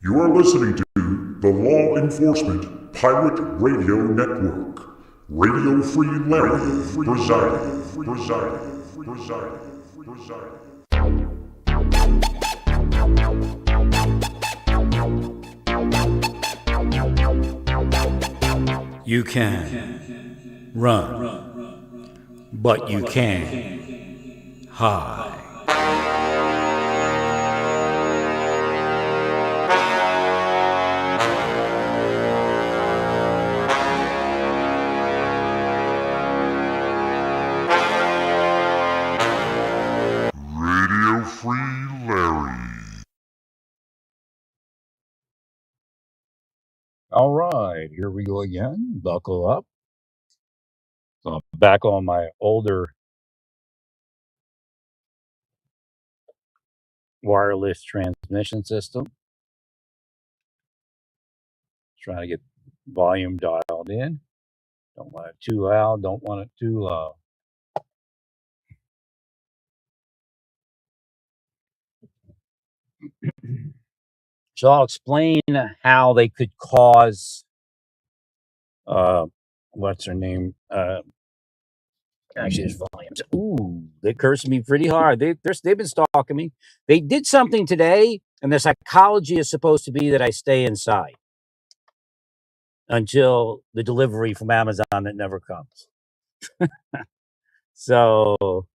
You are listening to the Law Enforcement Pirate Radio Network. Radio Free Larry presiding. You can run, but you can't hide. Radio Free Larry. All right, here we go again. Buckle up. So I'm back on my older wireless transmission system. Trying to get volume dialed in. Don't want it too loud, don't want it too low. So I'll explain how they could cause, what's her name? Actually, there's volumes. Ooh, they cursed me pretty hard. They've been stalking me. They did something today, and the psychology is supposed to be that I stay inside until the delivery from Amazon that never comes. So,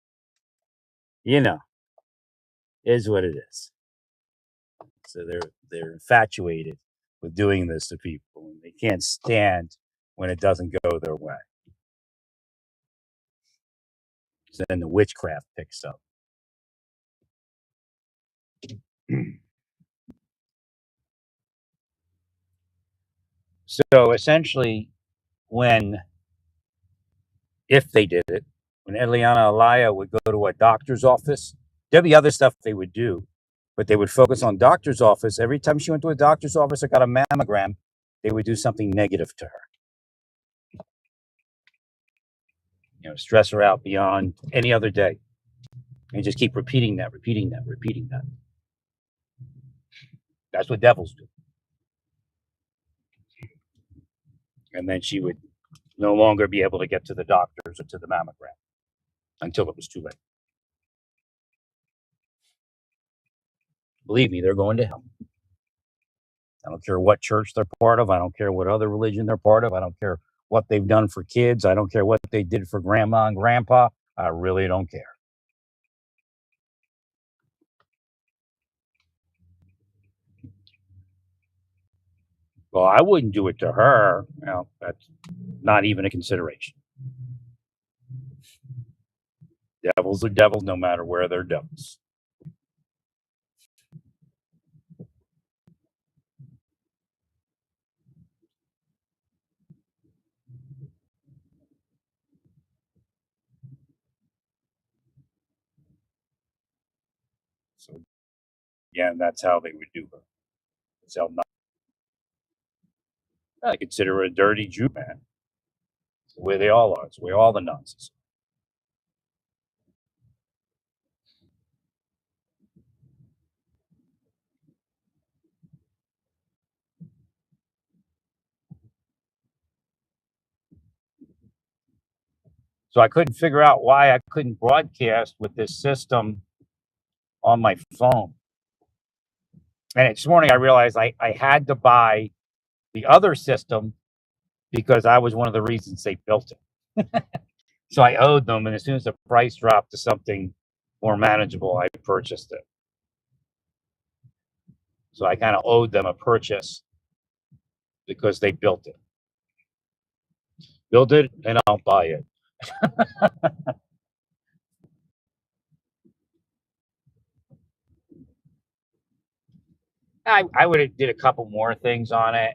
is what it is. So they're infatuated with doing this to people, and they can't stand when it doesn't go their way. So then the witchcraft picks up. So essentially, if they did it, when Eliana Alaya would go to a doctor's office, there'd be other stuff they would do, but they would focus on doctor's office. Every time she went to a doctor's office or got a mammogram, they would do something negative to her. Stress her out beyond any other day. And just keep repeating that. That's what devils do. And then she would no longer be able to get to the doctors or to the mammogram until it was too late. Believe me, they're going to hell. I don't care what church they're part of. I don't care what other religion they're part of. I don't care what they've done for kids. I don't care what they did for grandma and grandpa. I really don't care. Well, I wouldn't do it to her. That's not even a consideration. Devils are devils no matter where they're devils. So, yeah, that's how they would do her. That's how I consider her a dirty Jew, man. It's the way they all are. It's the way all the Nazis. So I couldn't figure out why I couldn't broadcast with this system on my phone. And this morning I realized I had to buy the other system because I was one of the reasons they built it. So I owed them, and as soon as the price dropped to something more manageable, I purchased it. So I kind of owed them a purchase because they built it. Build it, and I'll buy it. I would have did a couple more things on it,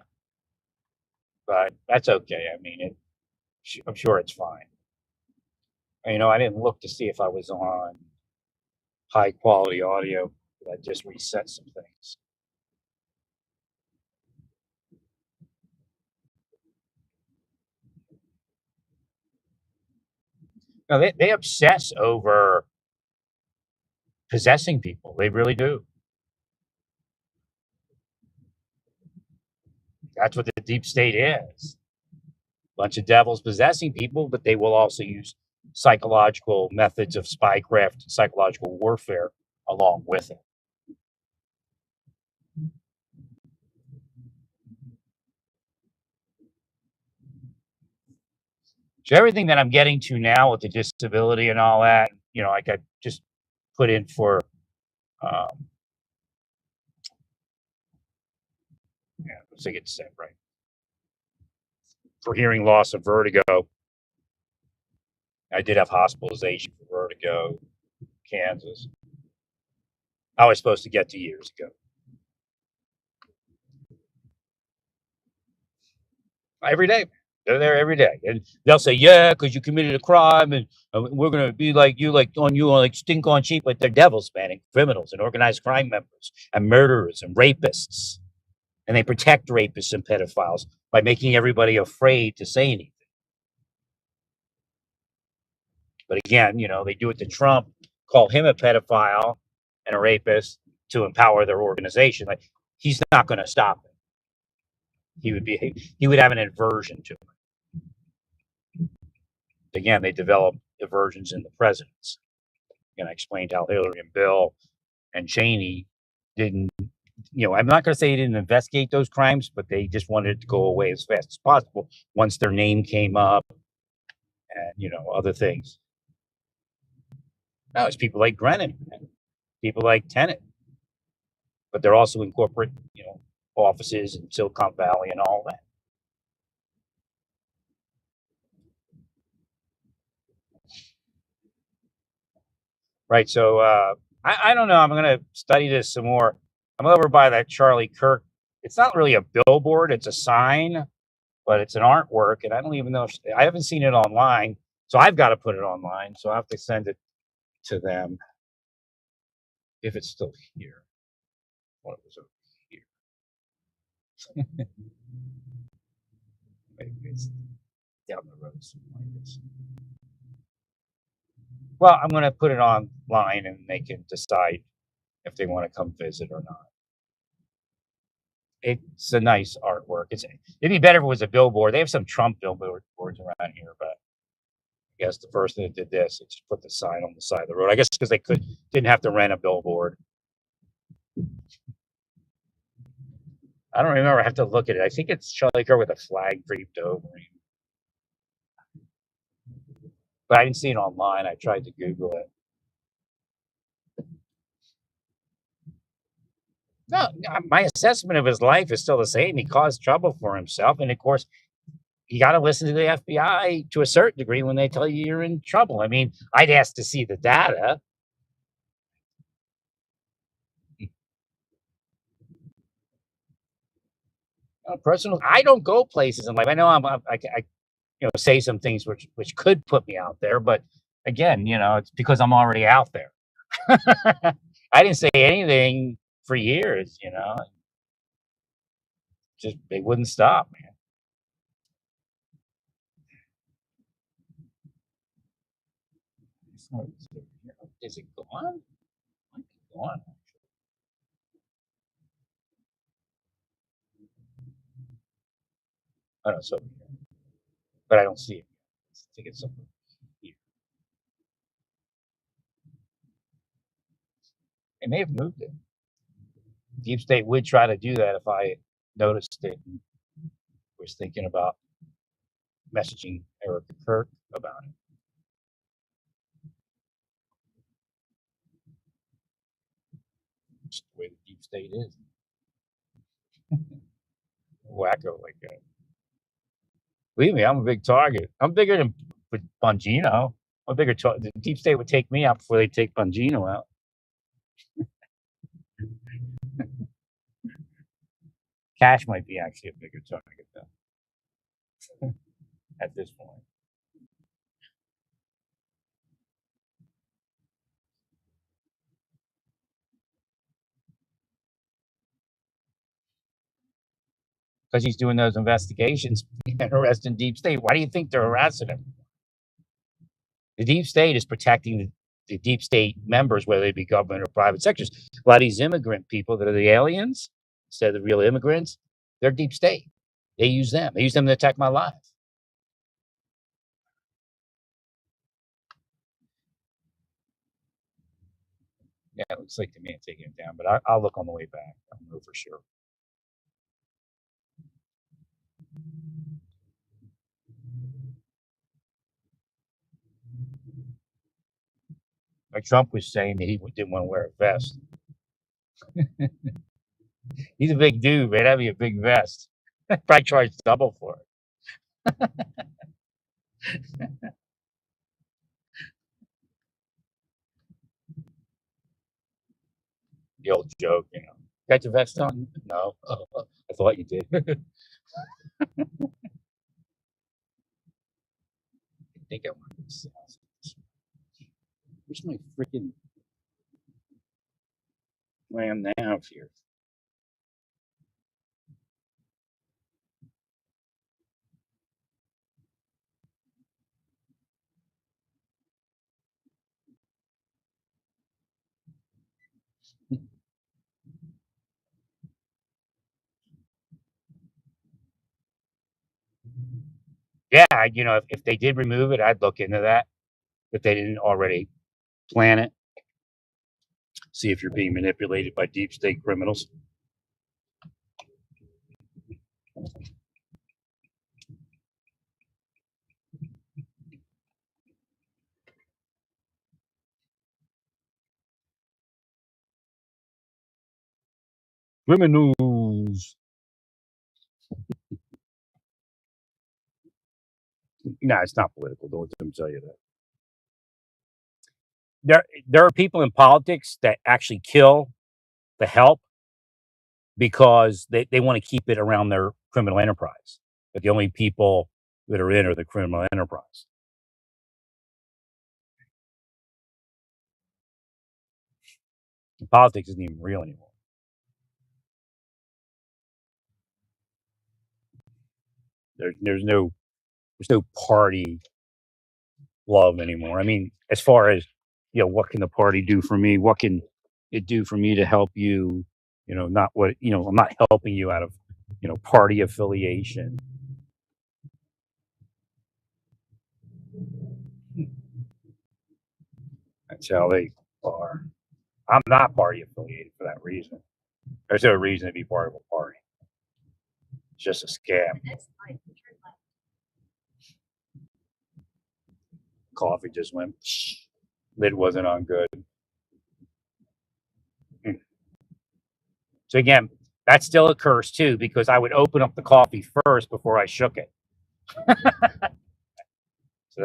but that's okay. I mean, I'm sure it's fine. I didn't look to see if I was on high quality audio. I just reset some things. No, they obsess over possessing people. They really do. That's what the deep state is. Bunch of devils possessing people, but they will also use psychological methods of spycraft, psychological warfare along with it. So everything that I'm getting to now with the disability and all that, like I just put in for, let's say it's said right, for hearing loss and vertigo. I did have hospitalization for vertigo, Kansas. I was supposed to get to years ago. Every day. They're there every day. And they'll say, yeah, because you committed a crime and we're going to be like you, like stink on sheep, but they're devils, man, and criminals and organized crime members and murderers and rapists. And they protect rapists and pedophiles by making everybody afraid to say anything. But again, they do it to Trump, call him a pedophile and a rapist to empower their organization. Like, he's not going to stop it. He would have an aversion to it. Again, they develop aversions in the presidents. And I explained how Hillary and Bill and Cheney didn't, I'm not going to say they didn't investigate those crimes, but they just wanted it to go away as fast as possible once their name came up and, other things. No, it's people like Brennan, people like Tenet, but they're also in corporate, offices in Silicon Valley and all that. Right. So I don't know. I'm going to study this some more. I'm over by that Charlie Kirk. It's not really a billboard. It's a sign, but it's an artwork. And I don't even know I haven't seen it online. So I've got to put it online. So I have to send it to them if it's still here. Well, it was over here. Maybe it's down the road somewhere. Well, I'm going to put it online and they can decide if they want to come visit or not. It's a nice artwork. It'd be better if it was a billboard. They have some Trump billboards around here, but I guess the person that did this, they just put the sign on the side of the road. I guess because they didn't have to rent a billboard. I don't remember. I have to look at it. I think it's Charlie Kirk with a flag draped over him. But I didn't see it online. I tried to Google it. No, my assessment of his life is still the same. He caused trouble for himself. And of course, you got to listen to the FBI to a certain degree when they tell you you're in trouble. I mean, I'd ask to see the data. Personal, I don't go places in life. I know I say some things which could put me out there, but again, it's because I'm already out there. I didn't say anything for years, just they wouldn't stop, man. Is it gone? Might be gone. Oh no, it's over here, but I don't see it. I think it's somewhere here. They may have moved it. Deep State would try to do that if I noticed it and was thinking about messaging Erica Kirk about it. Just the way the Deep State is. Wacko like that. Believe me, I'm a big target. I'm bigger than Bongino. I'm bigger. The Deep State would take me out before they take Bongino out. Cash might be actually a bigger target though. At this point. Because he's doing those investigations and arresting Deep State. Why do you think they're harassing him? The Deep State is protecting the Deep State members, whether they be government or private sectors. A lot of these immigrant people that are the aliens, instead of the real immigrants, they're Deep State. They use them. They use them to attack my life. Yeah, it looks like the man taking it down, but I'll look on the way back. I'll know for sure. Like Trump was saying that he didn't want to wear a vest. He's a big dude, man. That'd be a big vest. Probably charge double for it. The old joke, you know. Got your vest on? No. I thought you did. I think I want this. Where's my freaking plan nav here? Yeah, you know, if they did remove it, I'd look into that. If they didn't already plan it, see if you're being manipulated by deep state criminals. Criminals. No, it's not political. Don't let them tell you that. There are people in politics that actually kill the help because they want to keep it around their criminal enterprise. But the only people that are in are the criminal enterprise. Politics isn't even real anymore. There's no party love anymore. I mean, as far as what can the party do for me? What can it do for me to help you? Not what I'm not helping you out of party affiliation. That's how they are. I'm not party affiliated for that reason. There's no reason to be part of a party. It's just a scam. Coffee just went. Lid wasn't on good. So again, that's still a curse too, because I would open up the coffee first before I shook it. So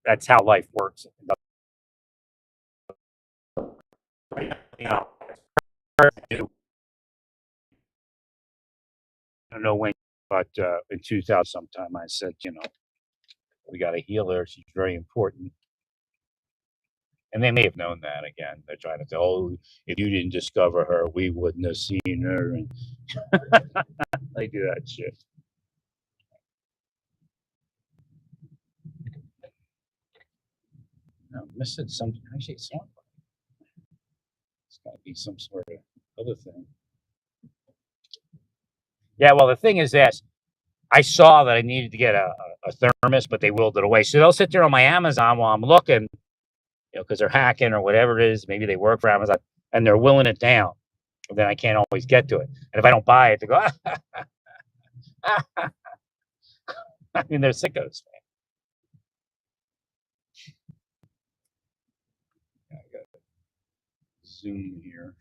that's how life works. I don't know when, but in 2000 sometime I said, we got a healer. She's very important. And they may have known that again. They're trying to say, oh, if you didn't discover her, we wouldn't have seen her. And they do that shit. I'm missing something. Actually, it's not. It's got to be some sort of other thing. Yeah, well, the thing is this. I saw that I needed to get a thermos, but they willed it away. So they'll sit there on my Amazon while I'm looking, because they're hacking or whatever it is. Maybe they work for Amazon, and they're willing it down. And then I can't always get to it. And if I don't buy it, they go, I mean, they're sickos, man. I got to zoom here.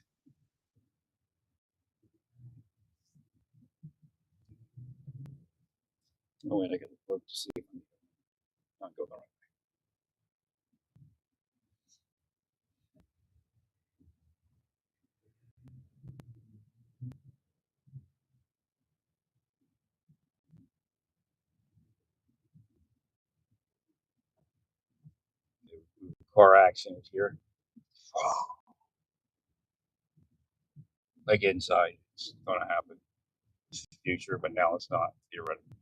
Oh, wait, I got to look to see if I'm not going right. Car accident here. Like inside, it's going to happen. It's the future, but now it's not theoretical.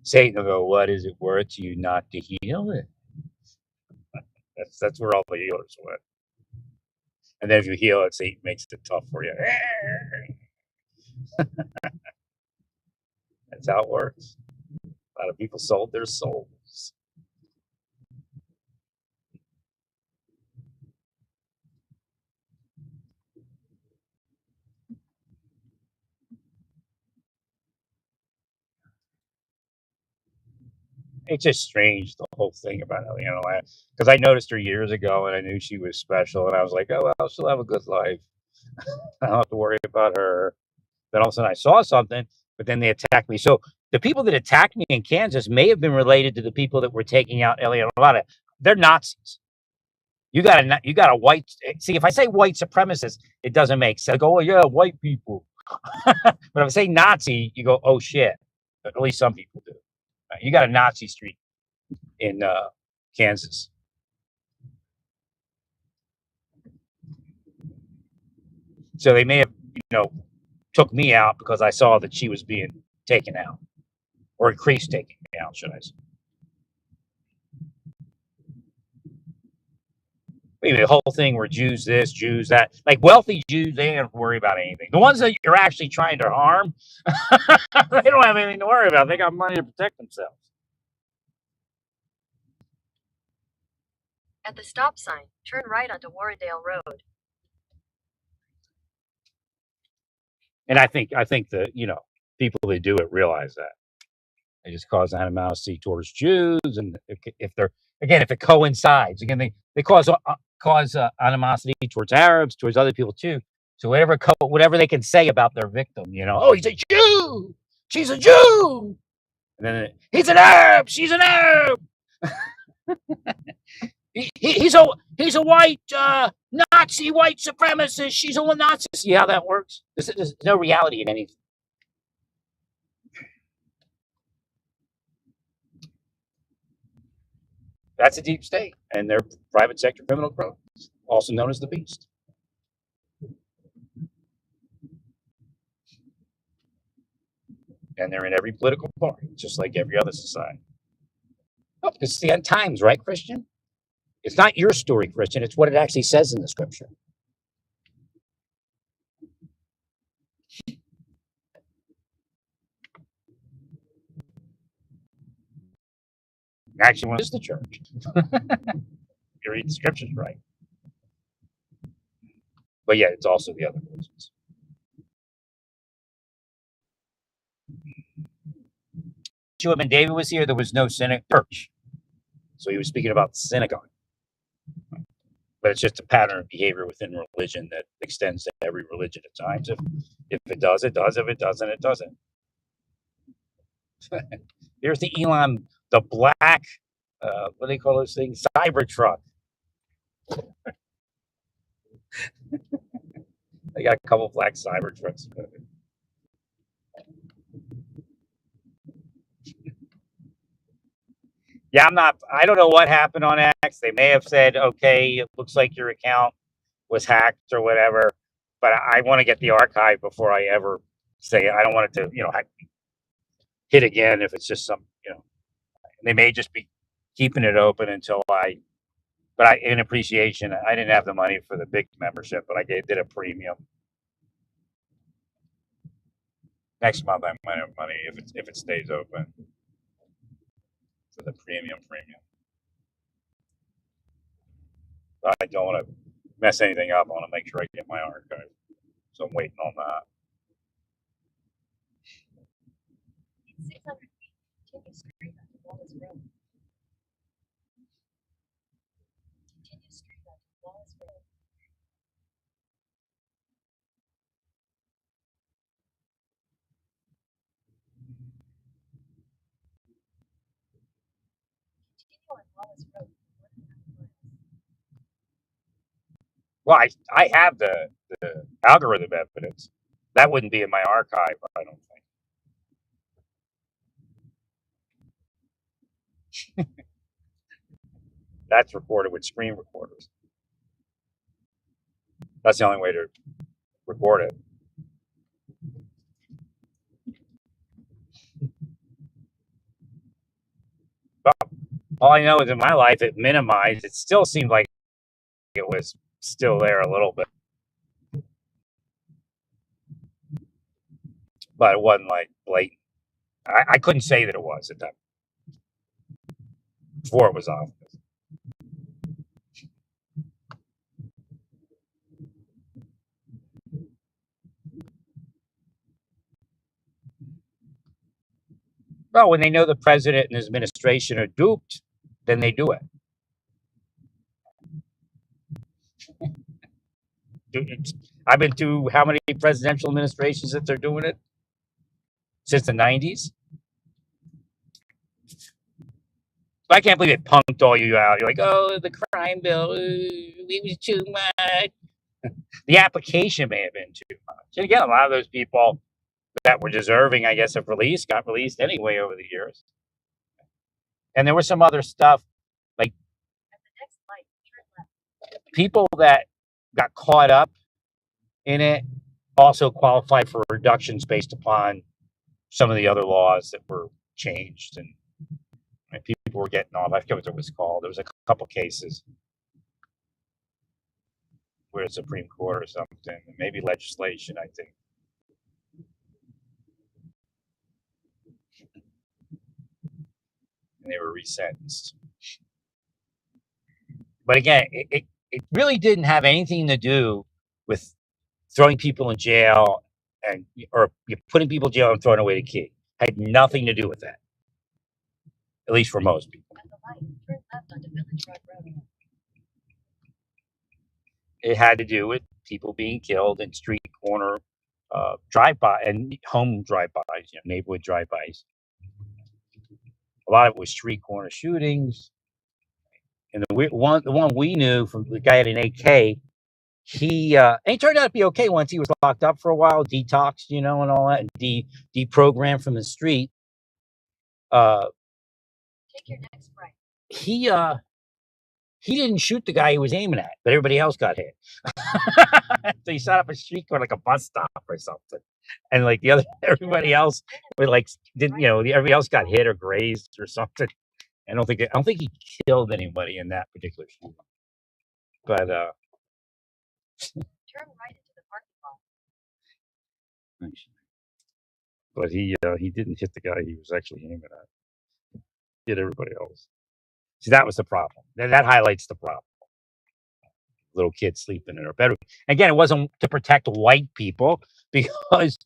Satan will go, what is it worth to you not to heal it? That's where all the healers went. And then if you heal, it makes it tough for you. That's how it works. A lot of people sold their souls. It's just strange, the whole thing about Eliana, because I noticed her years ago and I knew she was special, and I was like, oh, well, she'll have a good life. I don't have to worry about her. Then all of a sudden I saw something, but then they attacked me. So the people that attacked me in Kansas may have been related to the people that were taking out Eliana. They're Nazis. You got a white. See, if I say white supremacist, it doesn't make sense. I go, oh yeah, white people. But if I say Nazi, you go, oh shit. At least some people do. You got a Nazi street in Kansas. So they may have, took me out because I saw that she was being taken out, or increased taking me out, should I say. Maybe the whole thing where Jews this, Jews that, like wealthy Jews, they don't worry about anything. The ones that you're actually trying to harm, they don't have anything to worry about. They got money to protect themselves. At the stop sign, turn right onto Warrendale Road. And I think the people that do it realize that. They just cause animosity towards Jews, and if it coincides, again, they cause animosity towards Arabs, towards other people too. So whatever they can say about their victim, oh, he's a Jew, she's a Jew, and then he's an Arab, she's an Arab. He's a white Nazi, white supremacist. She's a Nazi. See how that works? There's no reality in anything. That's a deep state, and they're private sector criminal criminals, also known as the Beast. And they're in every political party, just like every other society. Oh, because it's the end times, right, Christian? It's not your story, Christian. It's what it actually says in the scripture. Actually, what is the church? You read the scriptures right. But yeah, it's also the other religions. When David was here, there was no church. So he was speaking about the synagogue. But it's just a pattern of behavior within religion that extends to every religion at times. If it does, it does. If it doesn't, it doesn't. Here's the Elon, the black, what do they call those things? Cybertruck. They got a couple black Cybertrucks. Yeah, I don't know what happened on X. They may have said, okay, it looks like your account was hacked or whatever, but I want to get the archive before I ever say it. I don't want it to, hit again if it's just some, they may just be keeping it open until in appreciation, I didn't have the money for the big membership, but I did a premium. Next month I might have money if it stays open for the premium. But I don't want to mess anything up. I want to make sure I get my archive. So I'm waiting on that. 600 feet. Continue straight onto Wallace Road. Continue straight onto Wallace Road. Continue on Wallace Road for 1.5 miles. Well, I have the algorithm evidence. That wouldn't be in my archive, I don't think. That's recorded with screen recorders. That's the only way to record it. But all I know is in my life, it minimized. It still seemed like it was still there a little bit, but it wasn't like blatant. I couldn't say that it was at that before it was off. Well, when they know the president and his administration are duped, then they do it. I've been through how many presidential administrations that they're doing it since the 90s? I can't believe it punked all you out. You're like, oh, the crime bill, it was too much. The application may have been too much. And again, a lot of those people that were deserving, I guess, of release got released anyway over the years. And there was some other stuff, like At the next light, turn left. people that got caught up in it also qualified for reductions based upon some of the other laws that were changed, and people were getting off. I forget what it was called. There was a couple cases where the Supreme Court or something, maybe legislation, I think. And they were resentenced. But again, it really didn't have anything to do with throwing people in jail and or putting people in jail and throwing away the key. Had nothing to do with that. At least for most people. At the light, turn left onto Village Road Road. It had to do with people being killed in street corner drive-by and home drive-bys, neighborhood drive-bys. A lot of it was street corner shootings. And the one we knew from the guy at an AK, he turned out to be okay once he was locked up for a while, detoxed, and all that, and deprogrammed from the street. Take your next right. He didn't shoot the guy he was aiming at, but everybody else got hit. So he set up a street corner like a bus stop or something, and like everybody else would everybody else got hit or grazed or something. I don't think he killed anybody in that particular shooting, but Turn right into the parking lot. but he didn't hit the guy he was actually aiming at. Hit everybody else. See, that was the problem. That highlights the problem. Little kids sleeping in her bedroom. Again, it wasn't to protect white people because,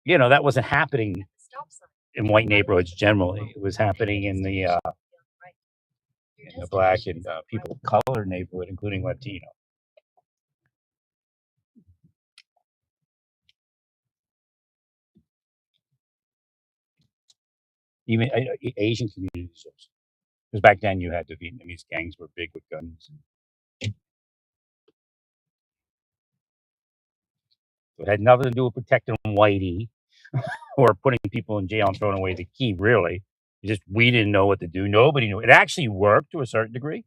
that wasn't happening At the stop sign. in white neighborhoods generally. It was happening in the Right. Your black destination and is on people right. of color neighborhood, including Latino. Even Asian communities also. Because back then you had the Vietnamese gangs were big with guns. So it had nothing to do with protecting whitey or putting people in jail and throwing away the key, really. We didn't know what to do. Nobody knew. It actually worked to a certain degree.